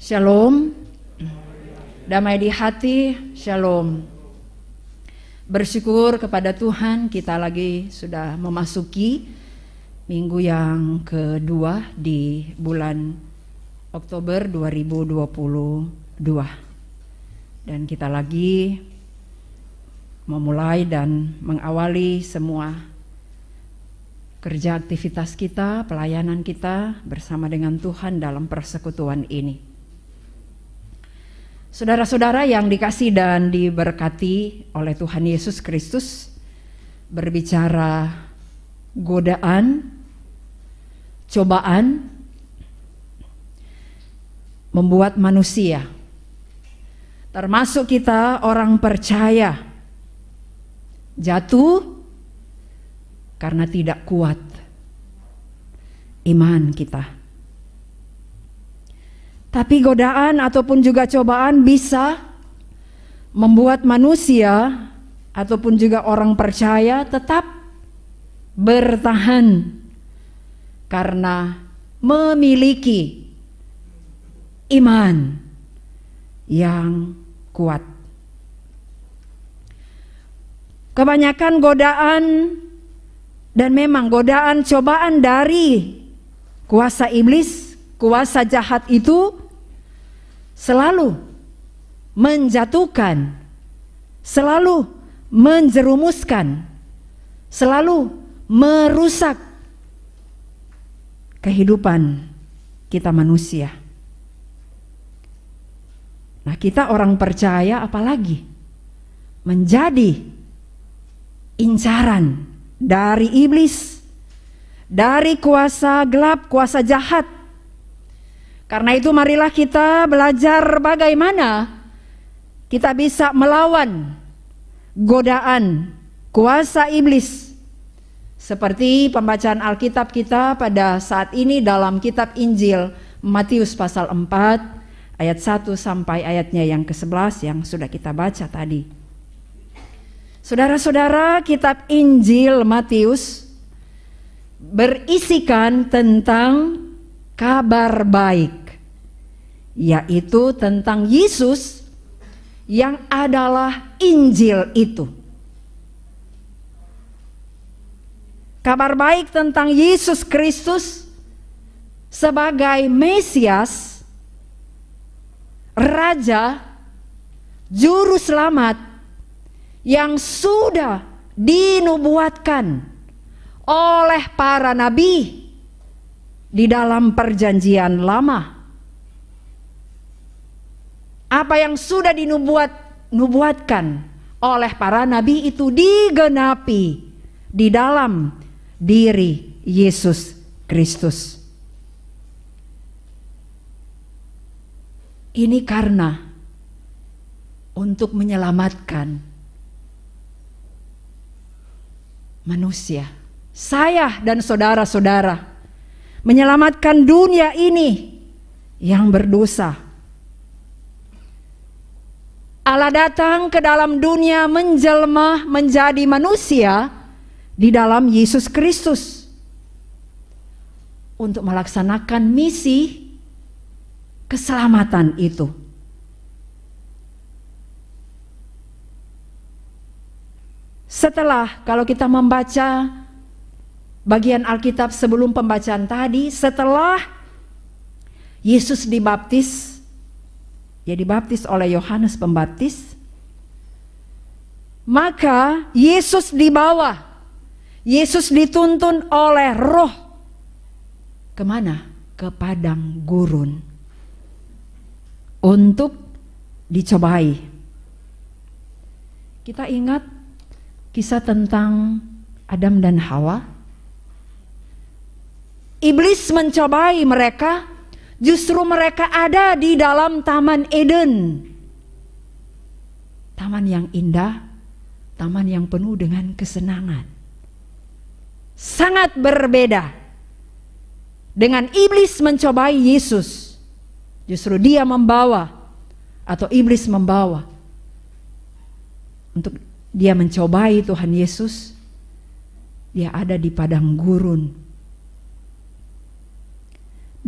Shalom, damai di hati, shalom. Bersyukur kepada Tuhan, kita lagi sudah memasuki minggu yang kedua di bulan Oktober 2022. Dan kita lagi memulai dan mengawali semua kerja aktivitas kita, pelayanan kita bersama dengan Tuhan dalam persekutuan ini. Saudara-saudara yang dikasihi dan diberkati oleh Tuhan Yesus Kristus, berbicara godaan, cobaan, membuat manusia, termasuk kita orang percaya, jatuh karena tidak kuat iman kita. Tapi godaan ataupun juga cobaan bisa membuat manusia ataupun juga orang percaya tetap bertahan karena memiliki iman yang kuat. Kebanyakan godaan dan memang godaan cobaan dari kuasa iblis, kuasa jahat itu selalu menjatuhkan, selalu menjerumuskan, selalu merusak kehidupan kita manusia. Nah, kita orang percaya apalagi menjadi incaran dari iblis, dari kuasa gelap, kuasa jahat. Karena itu marilah kita belajar bagaimana kita bisa melawan godaan kuasa iblis. Seperti pembacaan Alkitab kita pada saat ini dalam kitab Injil Matius pasal 4 ayat 1 sampai ayatnya yang ke-11 yang sudah kita baca tadi. Saudara-saudara, kitab Injil Matius berisikan tentang kabar baik, yaitu tentang Yesus yang adalah Injil itu. Kabar baik tentang Yesus Kristus sebagai Mesias, Raja, Juru Selamat yang sudah dinubuatkan oleh para nabi di dalam perjanjian lama. Apa yang sudah dinubuatkan oleh para nabi itu digenapi di dalam diri Yesus Kristus. Ini karena untuk menyelamatkan manusia, saya dan saudara-saudara, menyelamatkan dunia ini yang berdosa. Allah datang ke dalam dunia menjelma menjadi manusia di dalam Yesus Kristus untuk melaksanakan misi keselamatan itu. Setelah kalau kita membaca bagian Alkitab sebelum pembacaan tadi, setelah Yesus dibaptis, dia dibaptis oleh Yohanes Pembaptis, maka Yesus dibawa, Yesus dituntun oleh Roh kemana? Ke padang gurun untuk dicobai. Kita ingat kisah tentang Adam dan Hawa. Iblis mencobai mereka, justru mereka ada di dalam Taman Eden. Taman yang indah, taman yang penuh dengan kesenangan. Sangat berbeda dengan iblis mencobai Yesus. Justru dia membawa, atau iblis membawa untuk dia mencobai Tuhan Yesus. Dia ada di padang gurun.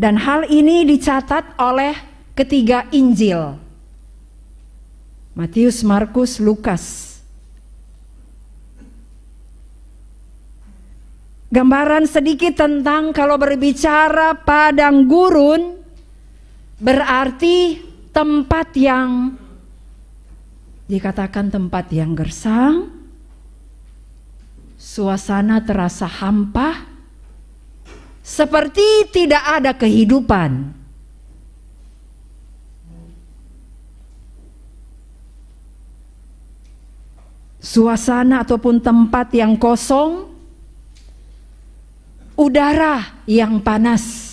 Dan hal ini dicatat oleh ketiga Injil, Matius, Markus, Lukas. Gambaran sedikit tentang kalau berbicara padang gurun, berarti tempat yang dikatakan tempat yang gersang, suasana terasa hampa, seperti tidak ada kehidupan. Suasana ataupun tempat yang kosong, udara yang panas.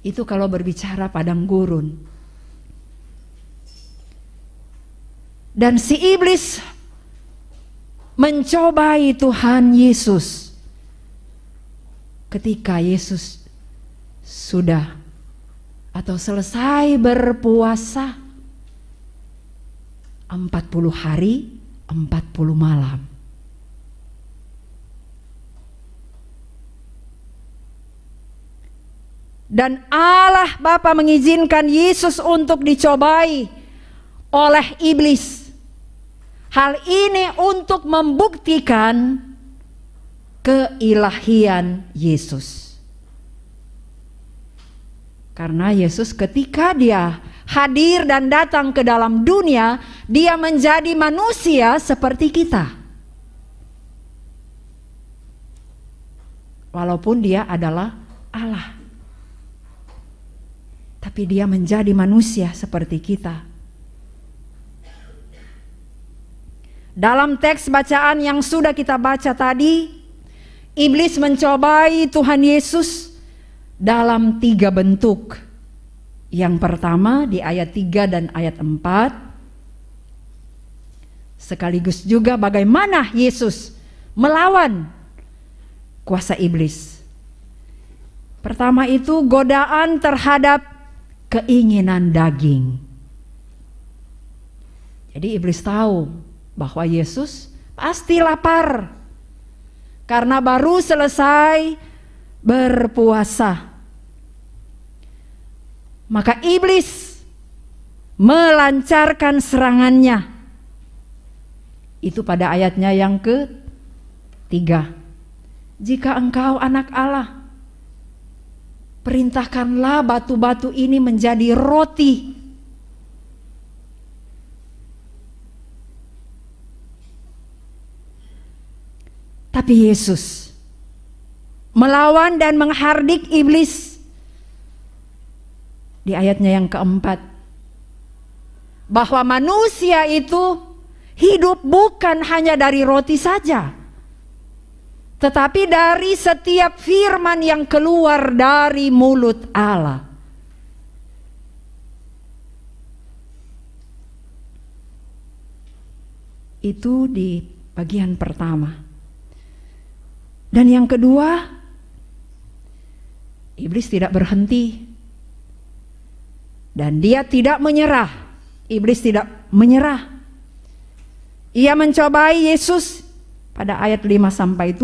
Itu kalau berbicara padang gurun. Dan si iblis mencobai Tuhan Yesus ketika Yesus sudah atau selesai berpuasa 40 hari 40 malam. Dan Allah Bapa mengizinkan Yesus untuk dicobai oleh iblis. Hal ini untuk membuktikan keilahian Yesus. Karena Yesus ketika dia hadir dan datang ke dalam dunia, dia menjadi manusia seperti kita. Walaupun dia adalah Allah, tapi dia menjadi manusia seperti kita. Dalam teks bacaan yang sudah kita baca tadi, iblis mencobai Tuhan Yesus dalam 3 bentuk. Yang pertama di ayat 3 dan ayat 4, sekaligus juga bagaimana Yesus melawan kuasa iblis. Pertama itu godaan terhadap keinginan daging. Jadi iblis tahu bahwa Yesus pasti lapar karena baru selesai berpuasa. Maka iblis melancarkan serangannya. Itu pada ayatnya yang ke-3. Jika engkau anak Allah, perintahkanlah batu-batu ini menjadi roti. Tapi Yesus melawan dan menghardik iblis di ayatnya yang ke-4, bahwa manusia itu hidup bukan hanya dari roti saja, tetapi dari setiap firman yang keluar dari mulut Allah. Itu di bagian pertama. Dan yang kedua, iblis tidak berhenti. Dan dia tidak menyerah. Iblis tidak menyerah. Ia mencobai Yesus pada ayat 5-7,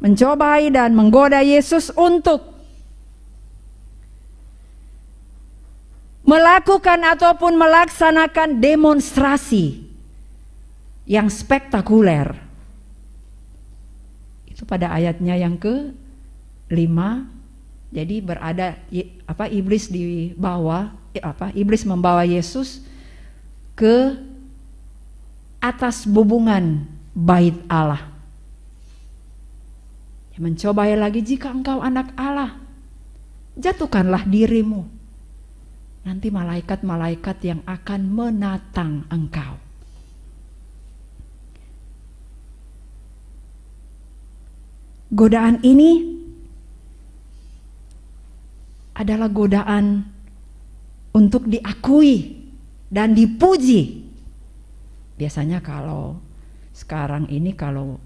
mencobai dan menggoda Yesus untuk melakukan ataupun melaksanakan demonstrasi yang spektakuler. Itu pada ayatnya yang ke-5. Jadi berada iblis di bawah, iblis membawa Yesus ke atas bubungan bait Allah. Mencobai lagi, jika engkau anak Allah, jatuhkanlah dirimu. Nanti malaikat-malaikat yang akan menatang engkau. Godaan ini adalah godaan untuk diakui dan dipuji. Biasanya kalau sekarang ini kalau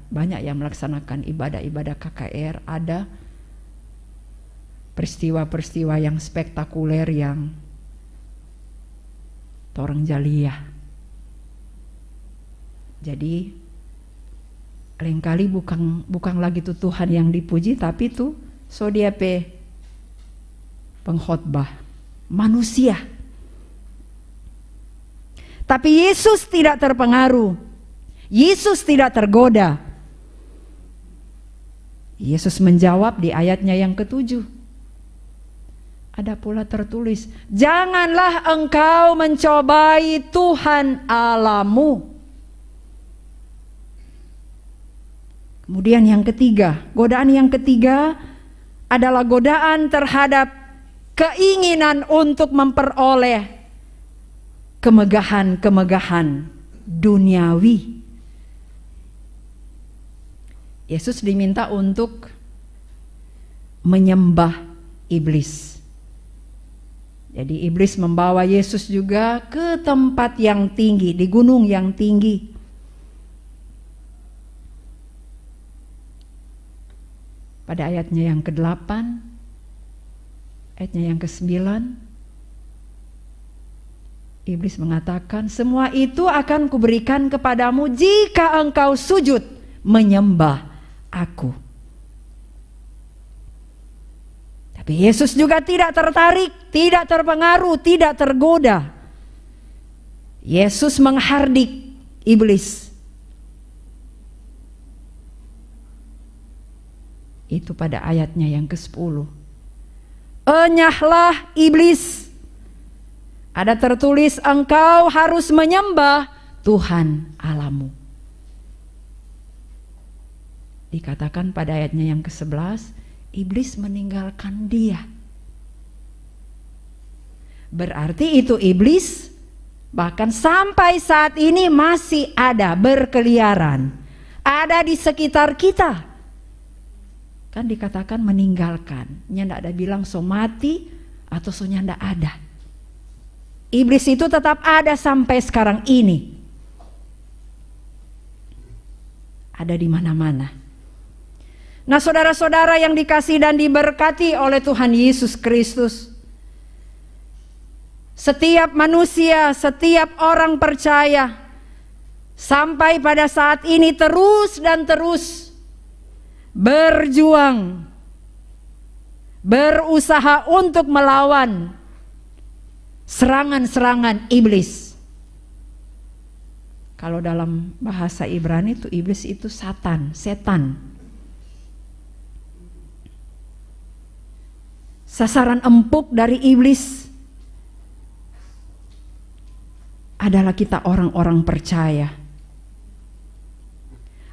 banyak yang melaksanakan ibadah-ibadah KKR, ada peristiwa-peristiwa yang spektakuler yang torang jaliyah. Jadi lain kali bukan lagi tuh Tuhan yang dipuji, tapi tuh so dia pengkhotbah, manusia. Tapi Yesus tidak terpengaruh. Yesus tidak tergoda. Yesus menjawab di ayatnya yang ke-7. Ada pula tertulis, janganlah engkau mencobai Tuhan Allahmu. Kemudian yang ketiga, godaan yang ketiga adalah godaan terhadap keinginan untuk memperoleh kemegahan-kemegahan duniawi. Yesus diminta untuk menyembah iblis. Jadi iblis membawa Yesus juga ke tempat yang tinggi, di gunung yang tinggi. Pada ayatnya yang ke-8, ayatnya yang ke-9, iblis mengatakan, semua itu akan kuberikan kepadamu jika engkau sujud menyembah aku. Tapi Yesus juga tidak tertarik, tidak terpengaruh, tidak tergoda. Yesus menghardik iblis. Itu pada ayatnya yang ke-10. Enyahlah iblis. Ada tertulis, engkau harus menyembah Tuhan Allahmu. Dikatakan pada ayatnya yang ke-11, iblis meninggalkan dia. Berarti itu iblis bahkan sampai saat ini masih ada berkeliaran, ada di sekitar kita. Kan dikatakan meninggalkan, nya ndak ada bilang so mati atau so nya ndak ada. Iblis itu tetap ada sampai sekarang ini. Ada di mana-mana. Nah, saudara-saudara yang dikasihi dan diberkati oleh Tuhan Yesus Kristus, setiap manusia, setiap orang percaya sampai pada saat ini terus dan terus berjuang, berusaha untuk melawan serangan-serangan iblis. Kalau dalam bahasa Ibrani itu iblis itu Satan, setan. Sasaran empuk dari iblis adalah kita orang-orang percaya.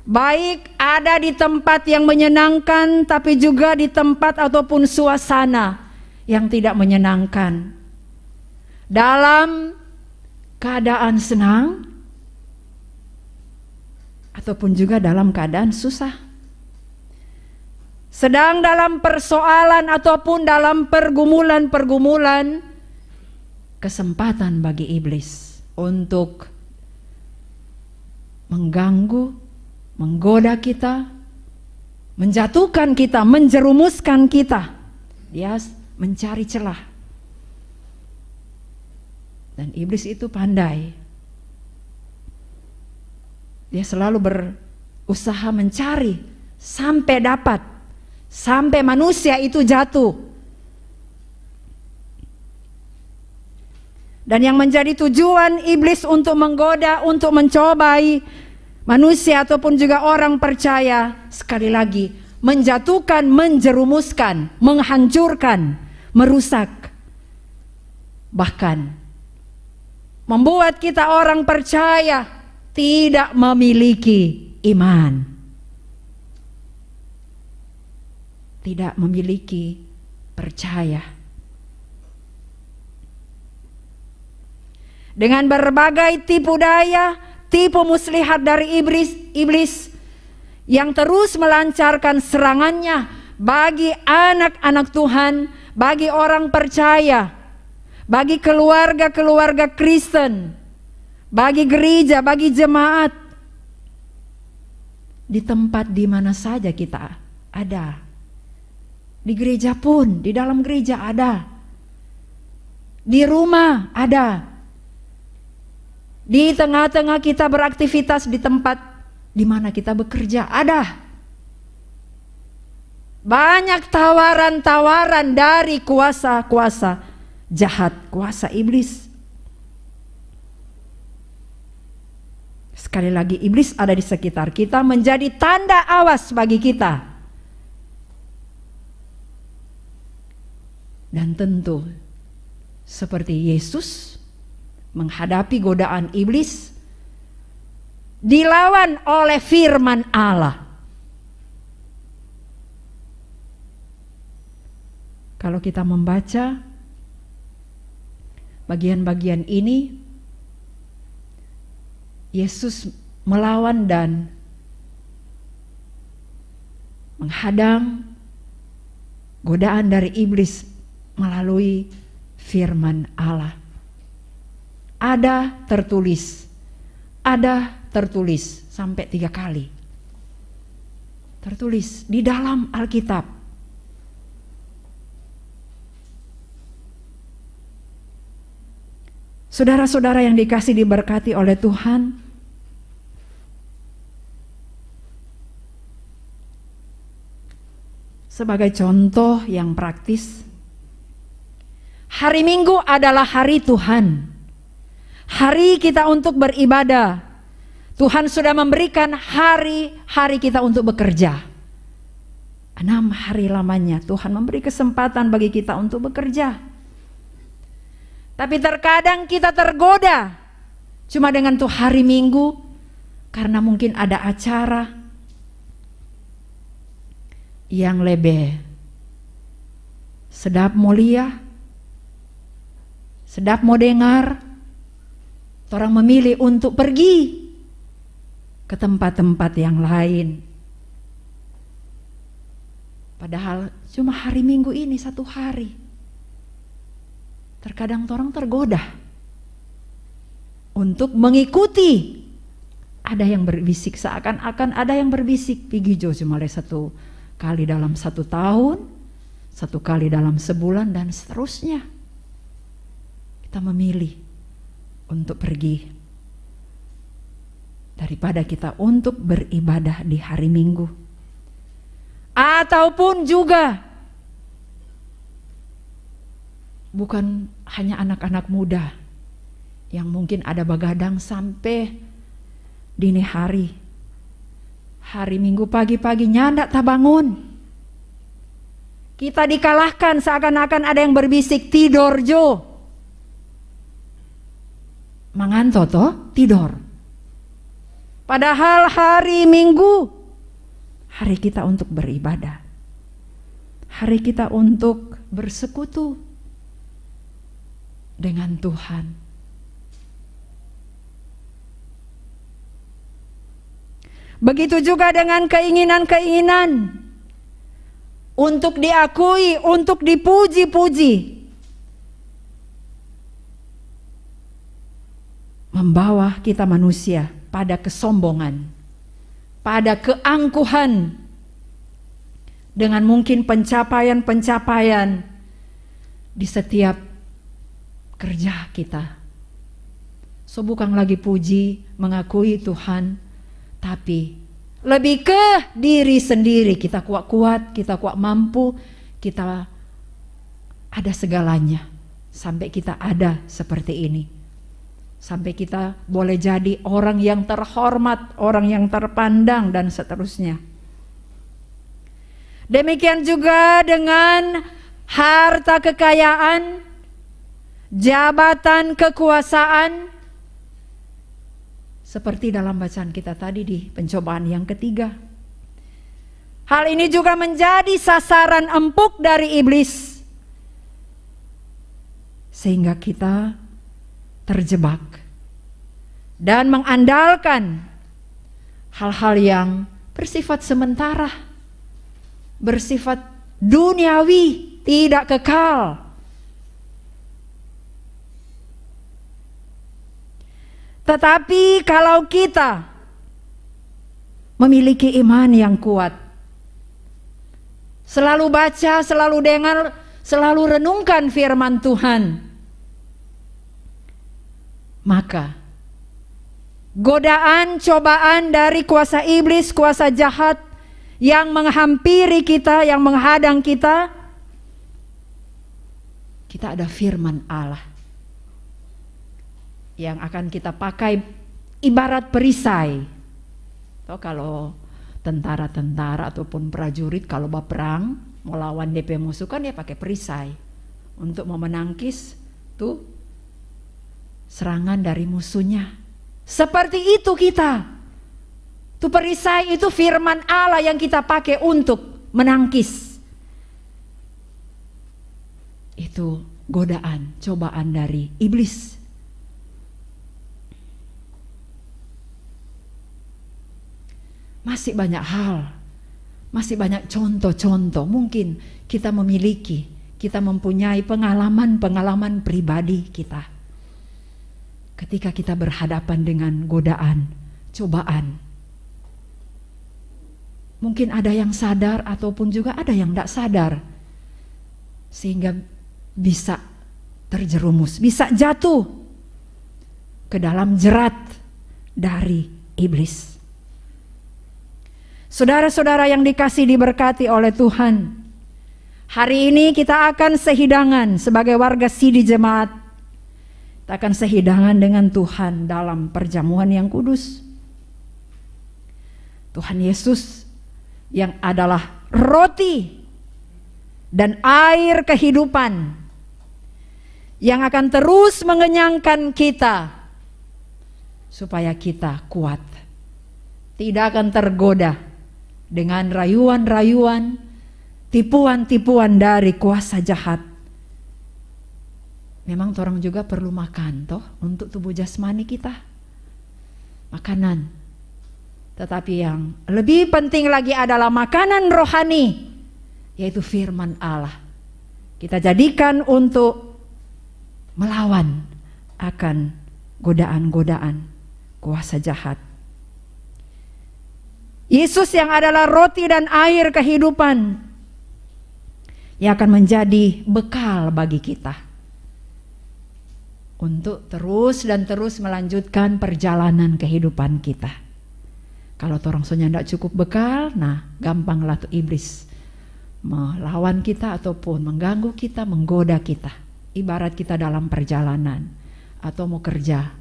Baik ada di tempat yang menyenangkan, tapi juga di tempat ataupun suasana yang tidak menyenangkan. Dalam keadaan senang, ataupun juga dalam keadaan susah. Sedang dalam persoalan ataupun dalam pergumulan-pergumulan, kesempatan bagi iblis untuk mengganggu, menggoda kita, menjatuhkan kita, menjerumuskan kita. Dia mencari celah. Dan iblis itu pandai. Dia selalu berusaha mencari sampai dapat, sampai manusia itu jatuh. Dan yang menjadi tujuan iblis untuk menggoda, untuk mencobai manusia ataupun juga orang percaya, sekali lagi menjatuhkan, menjerumuskan, menghancurkan, merusak, bahkan membuat kita orang percaya tidak memiliki iman, tidak memiliki percaya. Dengan berbagai tipu daya, tipu muslihat dari iblis yang terus melancarkan serangannya bagi anak-anak Tuhan, bagi orang percaya, bagi keluarga-keluarga Kristen, bagi gereja, bagi jemaat, di tempat di mana saja kita ada. Di gereja pun, di dalam gereja ada, di rumah ada, di tengah-tengah kita beraktivitas, di tempat di mana kita bekerja ada. Banyak tawaran-tawaran dari kuasa-kuasa jahat, kuasa iblis. Sekali lagi, iblis ada di sekitar kita, menjadi tanda awas bagi kita. Dan tentu seperti Yesus menghadapi godaan iblis, dilawan oleh firman Allah. Kalau kita membaca bagian-bagian ini, Yesus melawan dan menghadang godaan dari iblis melalui firman Allah. Ada tertulis sampai 3 kali. Tertulis di dalam Alkitab. Saudara-saudara yang dikasih diberkati oleh Tuhan, sebagai contoh yang praktis, hari Minggu adalah hari Tuhan, hari kita untuk beribadah. Tuhan sudah memberikan hari-hari kita untuk bekerja. 6 hari lamanya Tuhan memberi kesempatan bagi kita untuk bekerja. Tapi terkadang kita tergoda cuma dengan tuh hari Minggu, karena mungkin ada acara yang lebih sedap mulia, sedap mau dengar. Orang memilih untuk pergi ke tempat-tempat yang lain. Padahal cuma hari Minggu ini 1 hari. Terkadang orang tergoda untuk mengikuti. Ada yang berbisik, seakan-akan ada yang berbisik, pergi Jo cuma 1 kali dalam 1 tahun, 1 kali dalam sebulan, dan seterusnya. Kita memilih untuk pergi daripada kita untuk beribadah di hari Minggu. Ataupun juga bukan hanya anak-anak muda yang mungkin ada begadang sampai dini hari. Hari Minggu pagi-pagi nyandak tak bangun. Kita dikalahkan, seakan-akan ada yang berbisik, tidur Jo. Manganto toh tidur. Padahal hari Minggu hari kita untuk beribadah. Hari kita untuk bersekutu dengan Tuhan. Begitu juga dengan keinginan-keinginan untuk diakui, untuk dipuji-puji, membawa kita manusia pada kesombongan, pada keangkuhan, dengan mungkin pencapaian-pencapaian di setiap kerja kita. So bukan lagi puji, mengakui Tuhan, tapi lebih ke diri sendiri. Kita kuat-kuat, kita kuat mampu, kita ada segalanya. Sampai kita ada seperti ini. Sampai kita boleh jadi orang yang terhormat, orang yang terpandang, dan seterusnya. Demikian juga dengan harta kekayaan, jabatan kekuasaan, seperti dalam bacaan kita tadi di pencobaan yang ketiga. Hal ini juga menjadi sasaran empuk dari iblis, sehingga kita terjebak dan mengandalkan hal-hal yang bersifat sementara, bersifat duniawi, tidak kekal. Tetapi kalau kita memiliki iman yang kuat, selalu baca, selalu dengar, selalu renungkan firman Tuhan, maka godaan, cobaan dari kuasa iblis, kuasa jahat yang menghampiri kita, yang menghadang kita, kita ada firman Allah yang akan kita pakai ibarat perisai. Atau kalau tentara-tentara ataupun prajurit kalau berperang mau lawan DP musuh kan dia pakai perisai untuk memenangkis tuh serangan dari musuhnya. Seperti itu kita. Tuh perisai itu firman Allah yang kita pakai untuk menangkis. Itu godaan, cobaan dari iblis. Masih banyak hal, masih banyak contoh-contoh. Mungkin kita memiliki, kita mempunyai pengalaman-pengalaman pribadi kita. Ketika kita berhadapan dengan godaan, cobaan. Mungkin ada yang sadar ataupun juga ada yang tidak sadar. Sehingga bisa terjerumus, bisa jatuh ke dalam jerat dari iblis. Saudara-saudara yang dikasihi diberkati oleh Tuhan, hari ini kita akan sehidangan sebagai warga Sidi Jemaat. Kita akan sehidangan dengan Tuhan dalam perjamuan yang kudus. Tuhan Yesus yang adalah roti dan air kehidupan yang akan terus mengenyangkan kita supaya kita kuat, tidak akan tergoda dengan rayuan-rayuan, tipuan-tipuan dari kuasa jahat. Memang orang juga perlu makan toh untuk tubuh jasmani kita, makanan. Tetapi yang lebih penting lagi adalah makanan rohani, yaitu firman Allah. Kita jadikan untuk melawan akan godaan-godaan kuasa jahat. Yesus yang adalah roti dan air kehidupan yang akan menjadi bekal bagi kita untuk terus dan terus melanjutkan perjalanan kehidupan kita. Kalau orang soalnya tidak cukup bekal, nah gampanglah tuh iblis melawan kita ataupun mengganggu kita, menggoda kita. Ibarat kita dalam perjalanan atau mau kerja.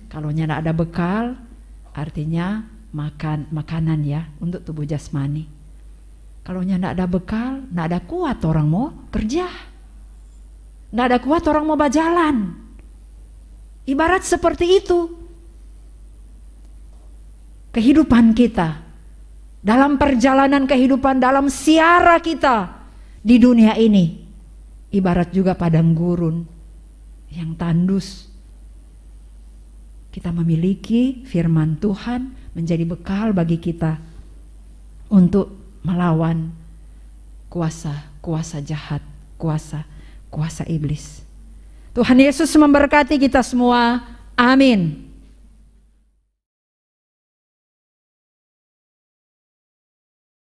Kalau tidak ada bekal, artinya makanan ya untuk tubuh jasmani. Kalau tidak ada bekal, tidak ada kuat orang mau kerja. Tidak ada kuat orang mau berjalan. Ibarat seperti itu. Kehidupan kita, dalam perjalanan kehidupan, dalam siara kita di dunia ini, ibarat juga padang gurun yang tandus. Kita memiliki firman Tuhan menjadi bekal bagi kita untuk melawan kuasa jahat, kuasa iblis. Tuhan Yesus memberkati kita semua. Amin.